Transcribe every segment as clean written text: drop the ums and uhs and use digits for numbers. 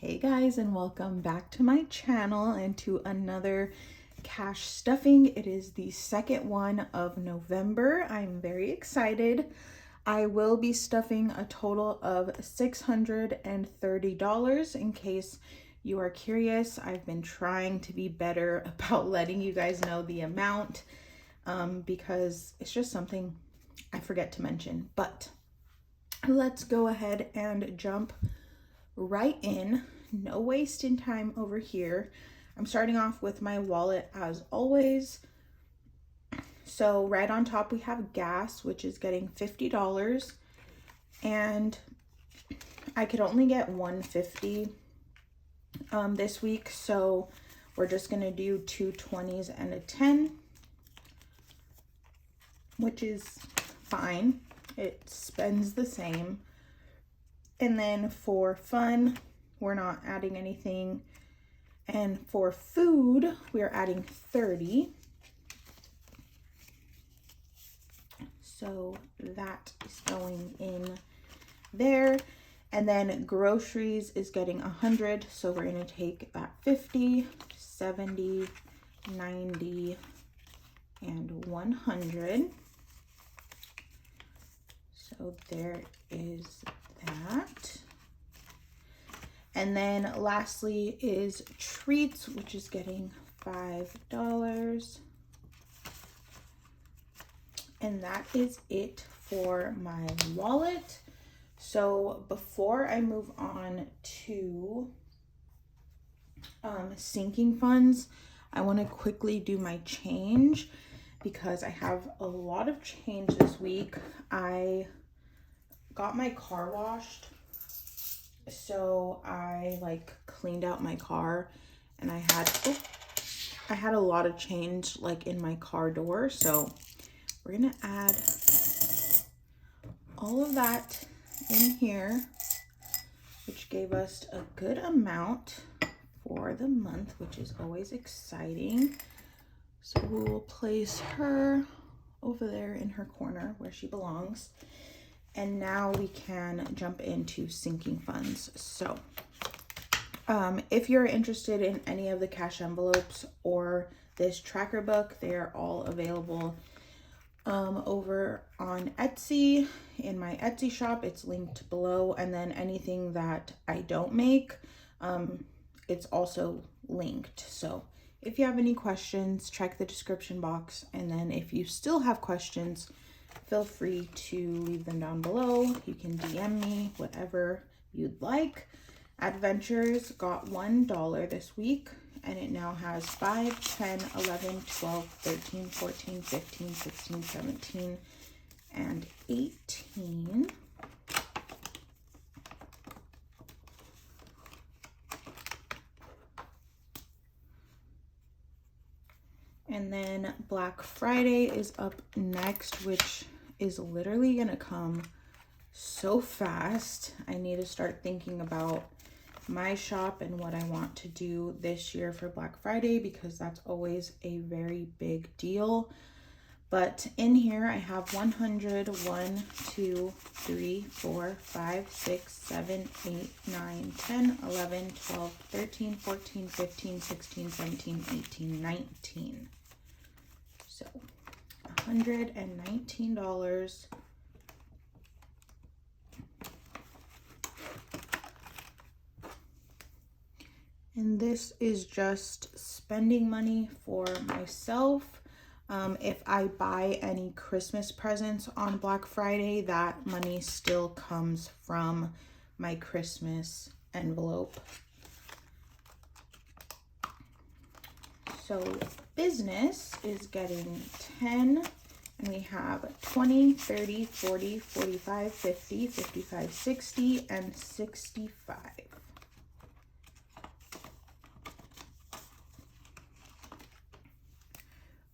Hey guys, and welcome back to my channel and to another cash stuffing. It is the second one of November. I'm very excited. I will be stuffing a total of $630. In case you are curious, I've been trying to be better about letting you guys know the amount because it's just something I forget to mention. But let's go ahead and jump right in. No wasting time over here. I'm starting off with my wallet as always. So right on top we have gas, which is getting $50, and I could only get $150 this week, so we're just gonna do two 20s and a 10, which is fine. It spends the same. And then for fun, we're not adding anything. And for food, we're adding 30. So that is going in there. And then groceries is getting 100. So we're gonna take that 50, 70, 90, and 100. So there is that. And then lastly is treats, which is getting $5. And that is it for my wallet. So before I move on to sinking funds, I want to quickly do my change because I have a lot of change this week. I got my car washed, so I cleaned out my car, and I had a lot of change in my car door, so we're gonna add all of that in here, which gave us a good amount for the month, which is always exciting. So we will place her over there in her corner where she belongs. And now we can jump into sinking funds. So if you're interested in any of the cash envelopes or this tracker book, they are all available over on Etsy. In my Etsy shop, it's linked below. And then anything that I don't make, it's also linked. So if you have any questions, check the description box. And then if you still have questions, feel free to leave them down below. You can DM me, whatever you'd like. Adventures got $1 this week, and it now has 5, 10, 11, 12, 13, 14, 15, 16, 17, and 18. And then Black Friday is up next, which is literally gonna come so fast. I need to start thinking about my shop and what I want to do this year for Black Friday, because that's always a very big deal. But in here I have 100, 1, 2, 3, 4, 5, 6, 7, 8, 9, 10, 11, 12, 13, 14, 15, 16, 17, 18, 19. So $119. And this is just spending money for myself. If I buy any Christmas presents on Black Friday, that money still comes from my Christmas envelope. So business is getting 10, and we have 20, 30, 40, 45, 50, 55, 60, and 65.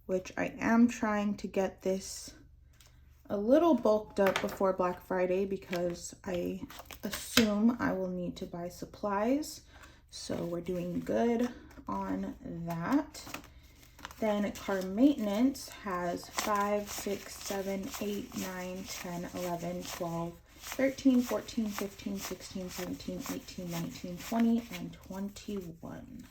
Which I am trying to get this a little bulked up before Black Friday because I assume I will need to buy supplies. So we're doing good on that. Then car maintenance has 5, 6, 7, 8, 9, 10, 11, 12, 13, 14, 15, 16, 17, 18, 19, 20, and 21.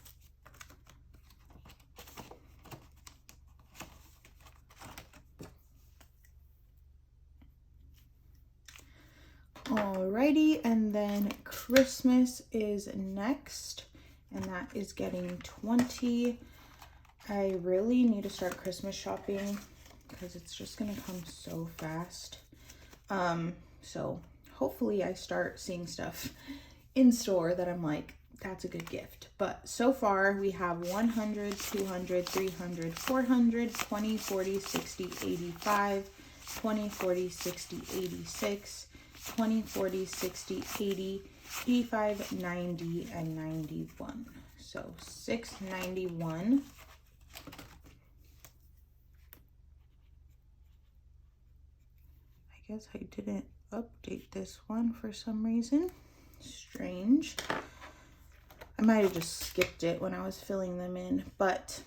Alrighty, and then Christmas is next, and that is getting 20. I really need to start Christmas shopping because it's just gonna come so fast. So hopefully I start seeing stuff in store that I'm like, that's a good gift. But so far we have 100, 200, 300, 400, 20, 40, 60, 85, 20, 40, 60, 86, 20, 40, 60, 80, 85, 90, and 91. So 691. I guess I didn't update this one for some reason. Strange. I might have just skipped it when I was filling them in, but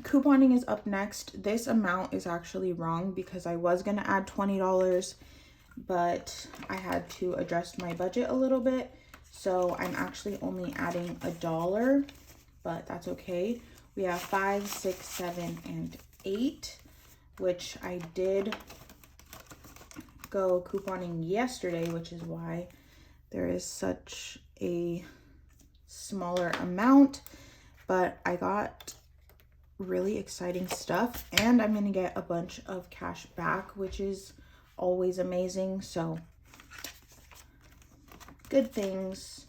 couponing is up next. This amount is actually wrong because I was going to add $20, but I had to adjust my budget a little bit. So I'm actually only adding $1, but that's okay. We have 5, 6, 7, and 8, which I did go couponing yesterday, which is why there is such a smaller amount. But I got really exciting stuff, and I'm gonna get a bunch of cash back, which is always amazing. So good things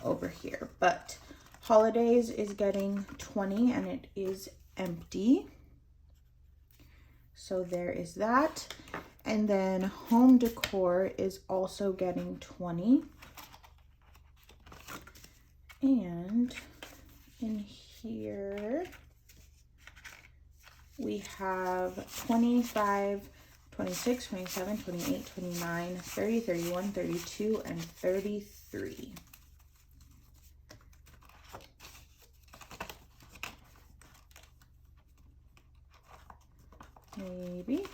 over here. But holidays is getting 20, and it is empty, so there is that. And then home decor is also getting 20. And in here we have 25, 26, 27, 28, 29, 30, 31, 32, and 33. Maybe.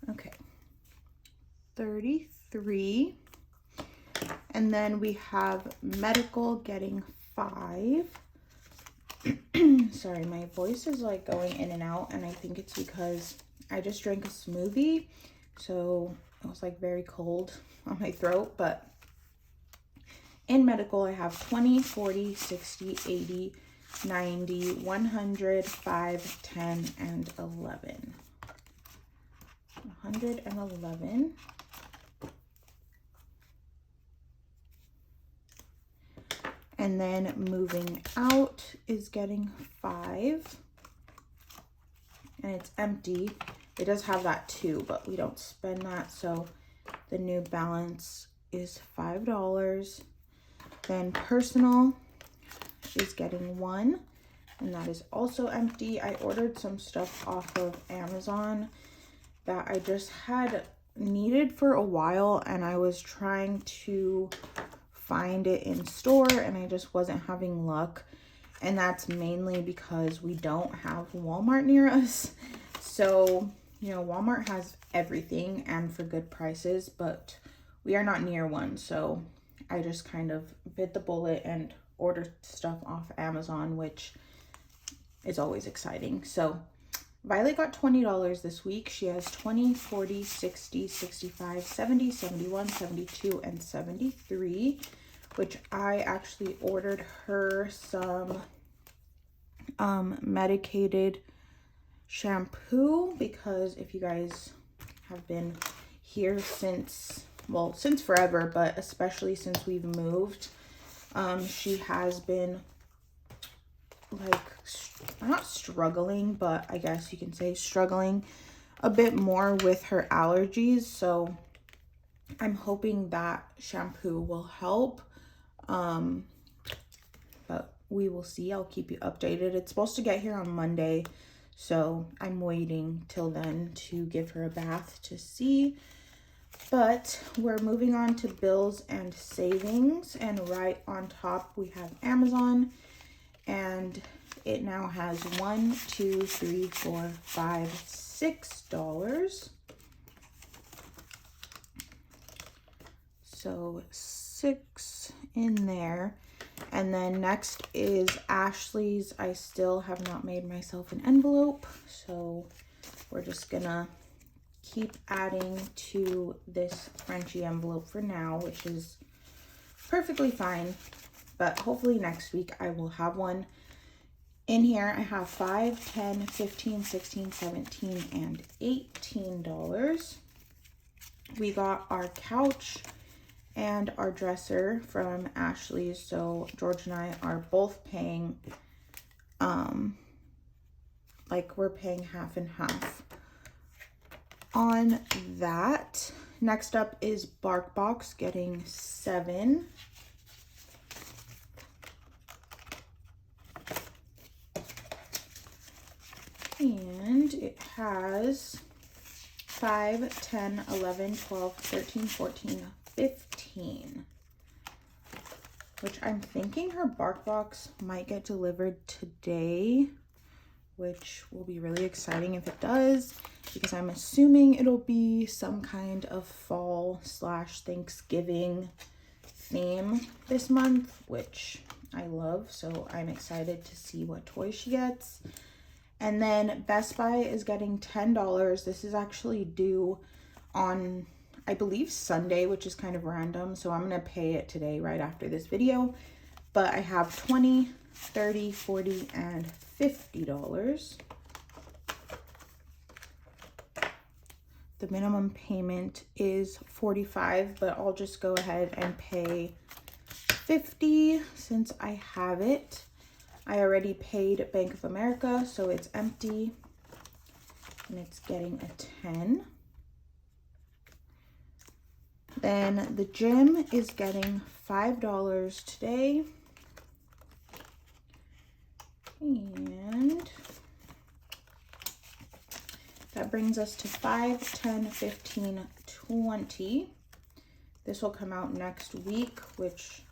Okay. 33. And then we have medical getting 5. Sorry, my voice is like going in and out, and I think it's because I just drank a smoothie, so it was like very cold on my throat. But in medical, I have 20, 40, 60, 80, 90, 100, 5, 10, and 11. 111. And then moving out is getting 5. And it's empty. It does have that too, but we don't spend that. So the new balance is $5. Then personal is getting 1. And that is also empty. I ordered some stuff off of Amazon that I just had needed for a while, and I was trying to find it in store, and I just wasn't having luck. And that's mainly because we don't have Walmart near us. So, you know, Walmart has everything and for good prices, but we are not near one. So I just kind of bit the bullet and ordered stuff off Amazon, which is always exciting. So Violet got $20 this week. She has 20, 40, 60, 65, 70, 71, 72, and 73, which I actually ordered her some medicated shampoo, because if you guys have been here since forever, but especially since we've moved, she has been like not struggling, but I guess you can say struggling a bit more with her allergies. So I'm hoping that shampoo will help. But we will see. I'll keep you updated. It's supposed to get here on Monday, so I'm waiting till then to give her a bath to see. But we're moving on to bills and savings, and right on top we have Amazon, and it now has $1, $2, $3, $4, $5, $6. So 6 in there. And then next is Ashley's. I still have not made myself an envelope, so we're just gonna keep adding to this Frenchie envelope for now, which is perfectly fine, but hopefully next week I will have one. In here I have $5, $10, $15, $16, $17, and $18. We got our couch and our dresser from Ashley's, so George and I are both paying, like we're paying half and half on that. Next up is BarkBox getting 7. And it has 5, 10, 11, 12, 13, 14, 15. Which I'm thinking her BarkBox might get delivered today, which will be really exciting if it does, because I'm assuming it'll be some kind of fall / Thanksgiving theme this month, which I love, so I'm excited to see what toy she gets. And then Best Buy is getting $10. This is actually due on, I believe, Sunday, which is kind of random, so I'm gonna pay it today right after this video. But I have $20, $30, $40, and $50. The minimum payment is $45, but I'll just go ahead and pay $50 since I have it. I already paid Bank of America, so it's empty, and it's getting a 10. Then the gym is getting $5 today. And that brings us to 5, 10, 15, 20. This will come out next week, which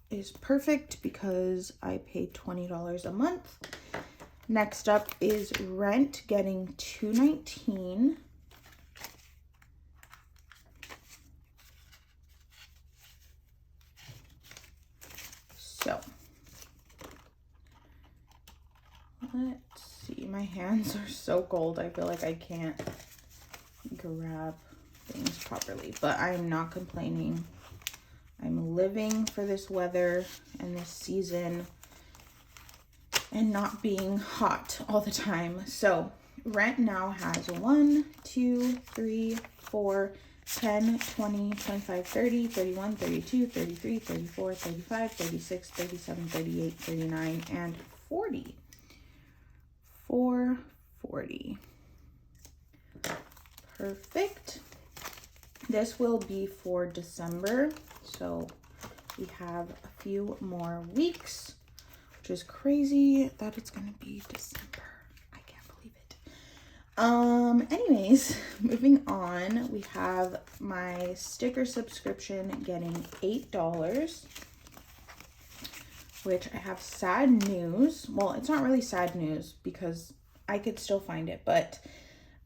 is perfect because I paid $20 a month. Next up is rent getting $2.19. So let's see, my hands are so cold. I feel like I can't grab things properly, but I'm not complaining. I'm living for this weather and this season and not being hot all the time. So rent now has 1, 2, 3, 4, 10, 20, 25, 30, 31, 32, 33, 34, 35, 36, 37, 38, 39, and 40. 440. Perfect. This will be for December, so we have a few more weeks, which is crazy that it's gonna be December. I can't believe it. Anyways, moving on, we have my sticker subscription getting $8, which I have sad news. Well, it's not really sad news because I could still find it, but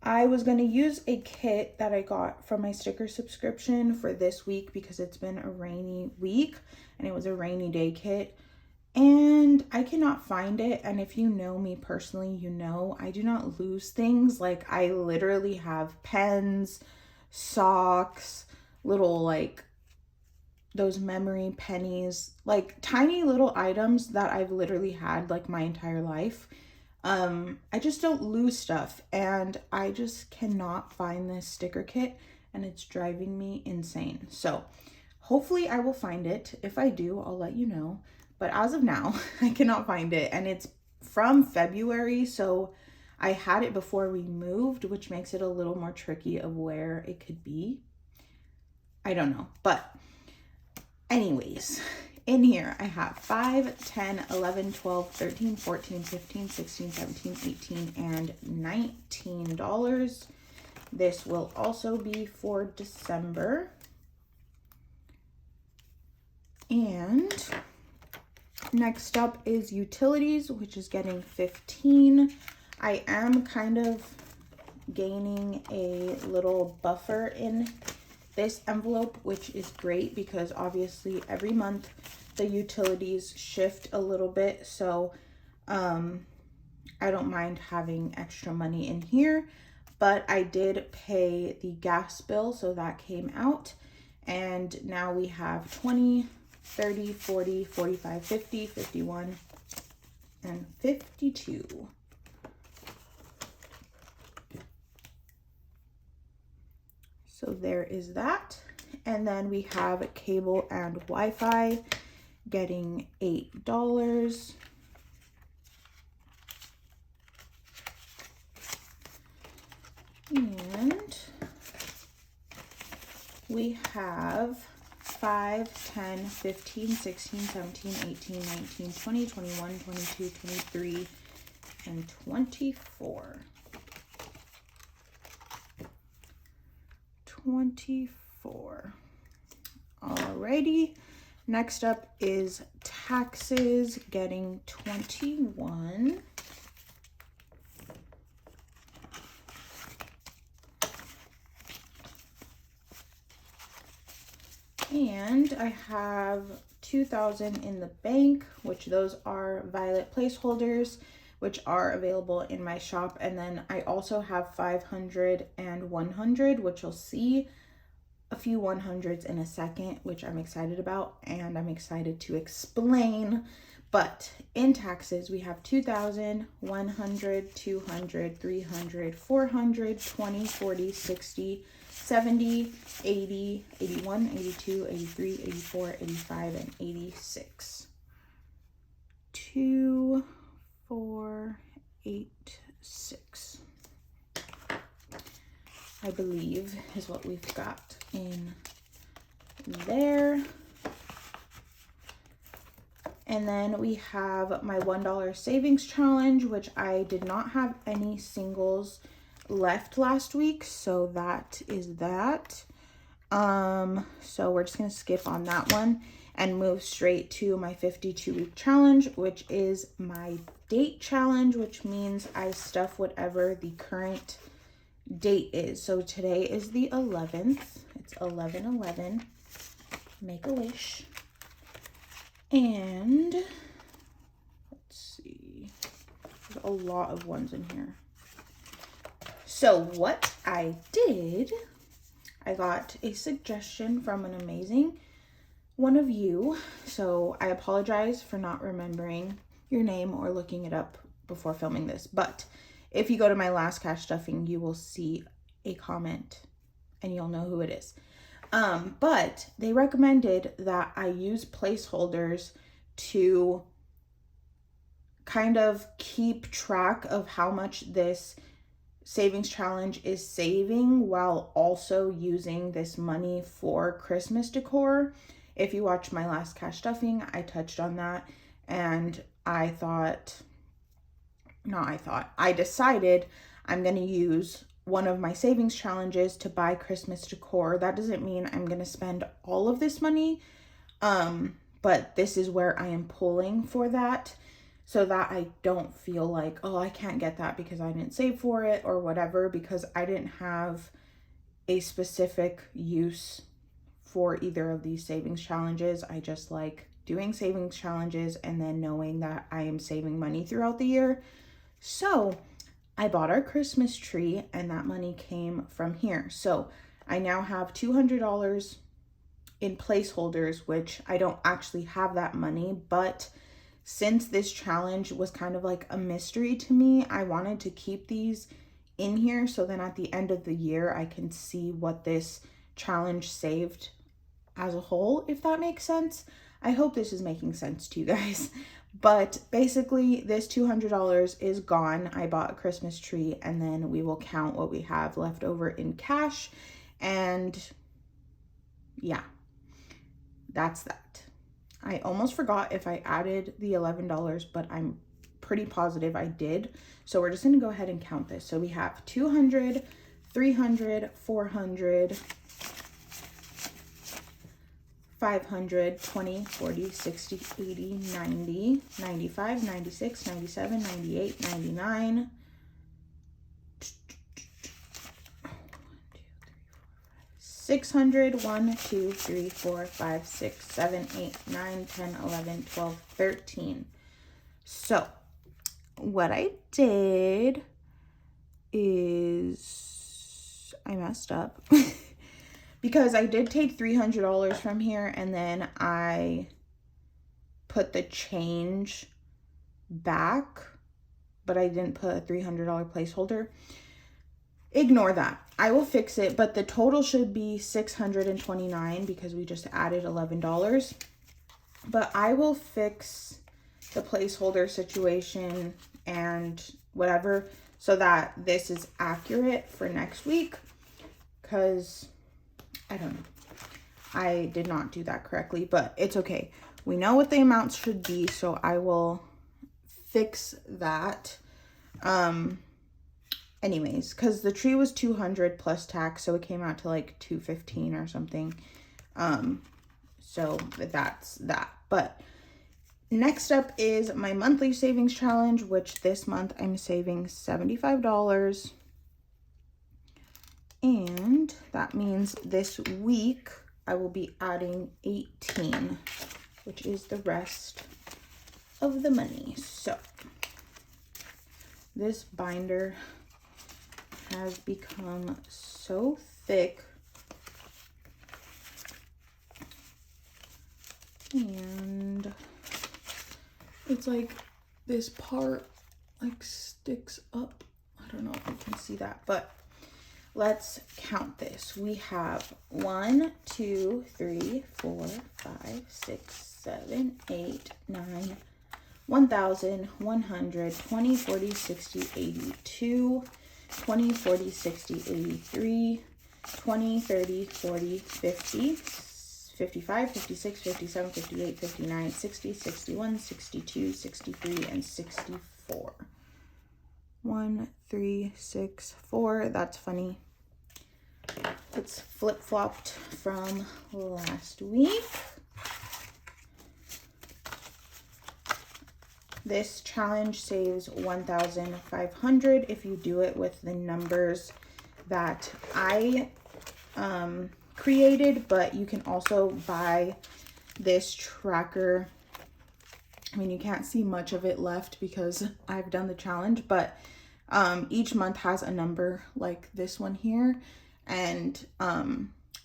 I was going to use a kit that I got from my sticker subscription for this week because it's been a rainy week and it was a rainy day kit, and I cannot find it. And if you know me personally, you know I do not lose things. Like, I literally have pens, socks, little like those memory pennies, like tiny little items that I've literally had like my entire life. I just don't lose stuff, and I just cannot find this sticker kit, and it's driving me insane. So hopefully I will find it. If I do, I'll let you know. But as of now, I cannot find it, and it's from February, so I had it before we moved, which makes it a little more tricky of where it could be. I don't know, but anyways, in here I have 5, 10, 11, 12, 13, 14, 15, 16, 17, 18, and $19. This will also be for December. And next up is utilities, which is getting 15. I am kind of gaining a little buffer in this envelope, which is great because obviously every month the utilities shift a little bit. So I don't mind having extra money in here, but I did pay the gas bill, so that came out. And now we have 20, 30, 40, 45, 50, 51, and 52. So there is that. And then we have cable and Wi-Fi getting $8. And we have 5, 10, 15, 16, 17, 18, 19, 20, 21, 22, 23, and 24. 24. Alrighty. Next up is taxes getting 21. And I have 2,000 in the bank, which those are violet placeholders, which are available in my shop. And then I also have 500 and 100, which you'll see a few 100s in a second, which I'm excited about and I'm excited to explain. But in taxes, we have 2,000, 100, 200, 300, 400, 20, 40, 60, 70, 80, 81, 82, 83, 84, 85, and 86. 2, 4, 8, 6. I believe is what we've got in there. And then we have my $1 savings challenge, which I did not have any singles left last week, so that is that. So we're just gonna skip on that one and move straight to my 52-week challenge, which is my date challenge, which means I stuff whatever the current date is. So today is the 11th. It's 11/11. Make a wish. And let's see, there's a lot of ones in here. So what I did, I got a suggestion from an amazing one of you. So I apologize for not remembering your name or looking it up before filming this. But if you go to my last cash stuffing, you will see a comment and you'll know who it is. But they recommended that I use placeholders to kind of keep track of how much this savings challenge is saving while also using this money for Christmas decor. If you watched my last cash stuffing, I touched on that, and I decided I'm going to use one of my savings challenges to buy Christmas decor. That doesn't mean I'm going to spend all of this money, but this is where I am pulling for that, so that I don't feel like, oh, I can't get that because I didn't save for it or whatever, because I didn't have a specific use for either of these savings challenges. I just like doing savings challenges and then knowing that I am saving money throughout the year. So I bought our Christmas tree and that money came from here. So I now have $200 in placeholders, which I don't actually have that money, but since this challenge was kind of like a mystery to me, I wanted to keep these in here so then at the end of the year I can see what this challenge saved as a whole, if that makes sense. I hope this is making sense to you guys. But basically this $200 is gone. I bought a Christmas tree and then we will count what we have left over in cash. And yeah, that's that. I almost forgot if I added the $11, but I'm pretty positive I did. So we're just gonna go ahead and count this. So we have 200, 300, 400, 500, 20, 40, 60, 80, 90, 95, 96, 97, 98, 99. 1, 2, 3, 4, 5, 600. 1, 2, 3, 4, 5, 6, 7, 8, 9, 10, 11, 12, 13. So what I did is I messed up because I did take $300 from here, and then I put the change back, but I didn't put a $300 placeholder. Ignore that. I will fix it, but the total should be $629 because we just added $11. But I will fix the placeholder situation and whatever so that this is accurate for next week, because I don't know, I did not do that correctly, but it's okay. We know what the amounts should be, so I will fix that. Anyways, because the tree was $200 plus tax, so it came out to like $215 or something. So that's that. But next up is my monthly savings challenge, which this month I'm saving $75. And that means this week I will be adding 18, which is the rest of the money. So this binder has become so thick, and it's like this part like sticks up. I don't know if you can see that, but let's count this. We have 1, 2, 3, 4, 5, 6, 7, 8, 9, 1,000, 100, 20, 40, 60, 82, 20, 40, 60, 83, 20, 30, 40, 50, 55, 56, 57, 58, 59, 60, 61, 62, 63, and 64. 1, 3, 6, 4. That's funny. It's flip-flopped from last week. This challenge saves 1,500 if you do it with the numbers that I created, but you can also buy this tracker. I mean, you can't see much of it left because I've done the challenge, but each month has a number like this one here. And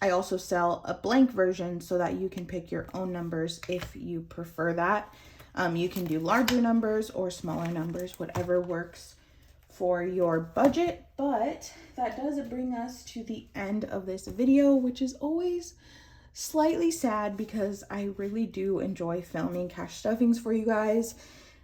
I also sell a blank version so that you can pick your own numbers if you prefer that. You can do larger numbers or smaller numbers, whatever works for your budget. But that does bring us to the end of this video, which is always slightly sad because I really do enjoy filming cash stuffings for you guys.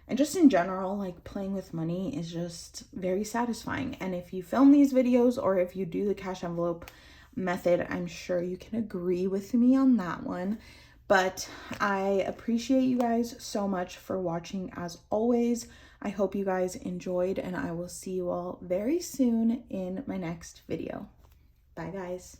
And just in general, like playing with money is just very satisfying. And if you film these videos or if you do the cash envelope method, I'm sure you can agree with me on that one. But I appreciate you guys so much for watching as always. I hope you guys enjoyed, and I will see you all very soon in my next video. Bye guys.